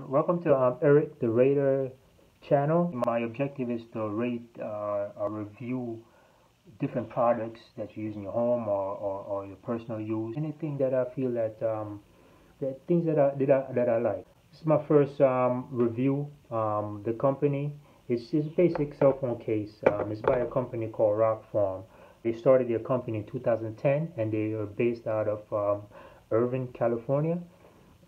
Welcome to Eric the Rater channel. My objective is to rate or review different products that you use in your home or your personal use. Anything that I feel that things that I like. This is my first review. The company it's a basic cell phone case. It's by a company called Rokform. They started their company in 2010 and they are based out of Irvine, California.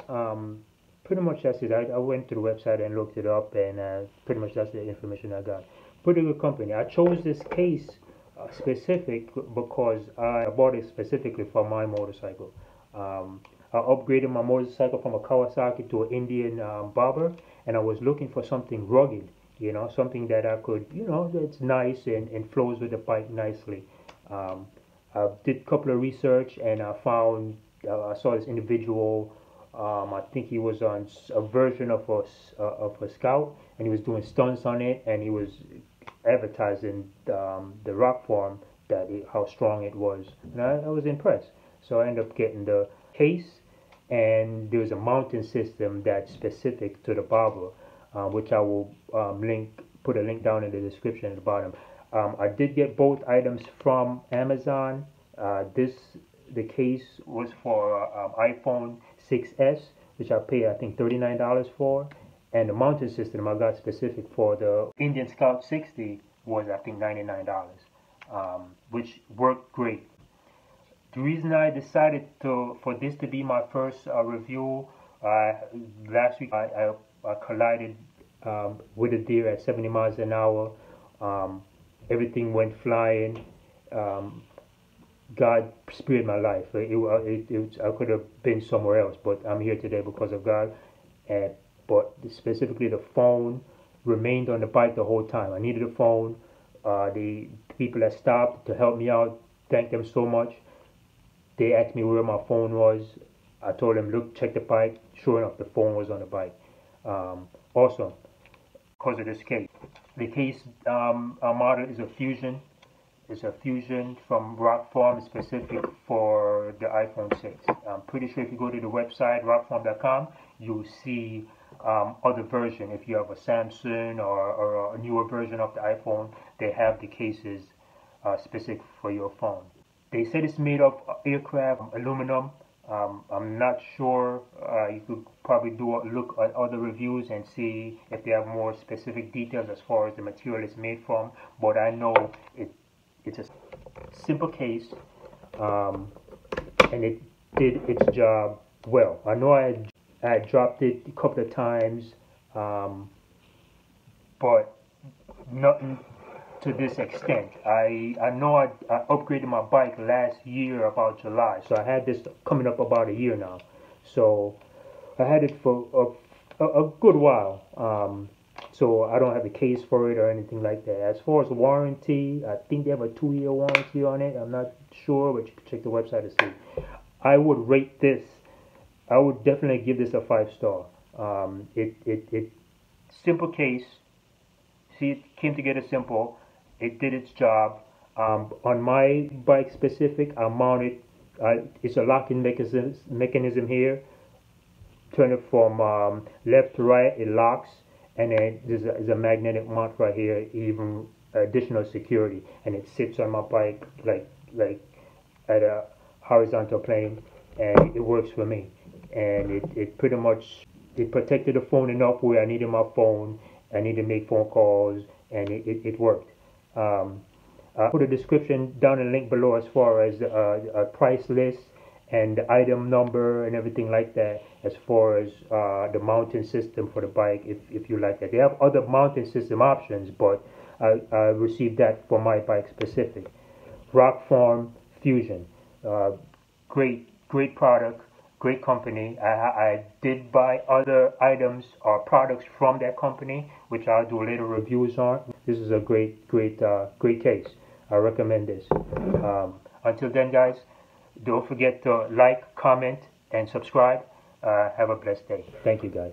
Um, Pretty much that's it. I went to the website and looked it up, and pretty much that's the information I got. Pretty good company. I chose this case specific because I bought it specifically for my motorcycle. I upgraded my motorcycle from a Kawasaki to an Indian bobber, and I was looking for something rugged, something that I could, that's nice and flows with the bike nicely. I did a couple of research, and I saw this individual. I think he was on a version of a Scout, and he was doing stunts on it, and he was advertising the Rokform how strong it was, and I was impressed. So I ended up getting the case, and there's a mounting system that's specific to the bobber, which I will put a link down in the description at the bottom. I did get both items from Amazon. The case was for iPhone 6s, which I paid I think $39 for, and the mounting system I got specific for the Indian Scout 60 was I think $99, which worked great. The reason I decided for this to be my first review, last week I collided with a deer at 70 miles an hour. Everything went flying. God spared my life. I could have been somewhere else, but I'm here today because of God. But specifically, the phone remained on the bike the whole time. I needed a phone. The people that stopped to help me out, thank them so much. They asked me where my phone was. I told them, look, check the bike. Sure enough, the phone was on the bike. Also, because of this case. The case model is a Fusion. It's a Fusion from Rokform, specific for the iPhone 6. I'm pretty sure if you go to the website, rokform.com, you'll see other version. If you have a Samsung or a newer version of the iPhone, they have the cases specific for your phone. They said it's made of aircraft aluminum. I'm not sure. You could probably look at other reviews and see if they have more specific details as far as the material it's made from. But I know it's a simple case, and it did its job well. I know I had dropped it a couple of times, but nothing to this extent. I know I upgraded my bike last year about July, so I had this coming up about a year now. So I had it for a good while. So I don't have a case for it or anything like that. As far as warranty, I think they have a 2-year warranty on it. I'm not sure, but you can check the website to see. I would rate this. I would definitely give this a 5-star. It simple case. See, it came together simple. It did its job. On my bike specific, I mounted. It's a locking mechanism here. Turn it from left to right. It locks. And then there's a magnetic mount right here, even additional security, and it sits on my bike like at a horizontal plane, and it works for me. And it pretty much protected the phone enough where I needed my phone, I needed to make phone calls, and it worked. I'll put a description down and link below as far as a price list and the item number and everything like that, as far as the mounting system for the bike, if you like that. They have other mounting system options, but I received that for my bike specific. Rokform Fusion, great product, great company. I did buy other items or products from that company, which I'll do later reviews on. This is a great case. I recommend this. Until then, guys, don't forget to like, comment, and subscribe. Have a blessed day. Thank you, guys.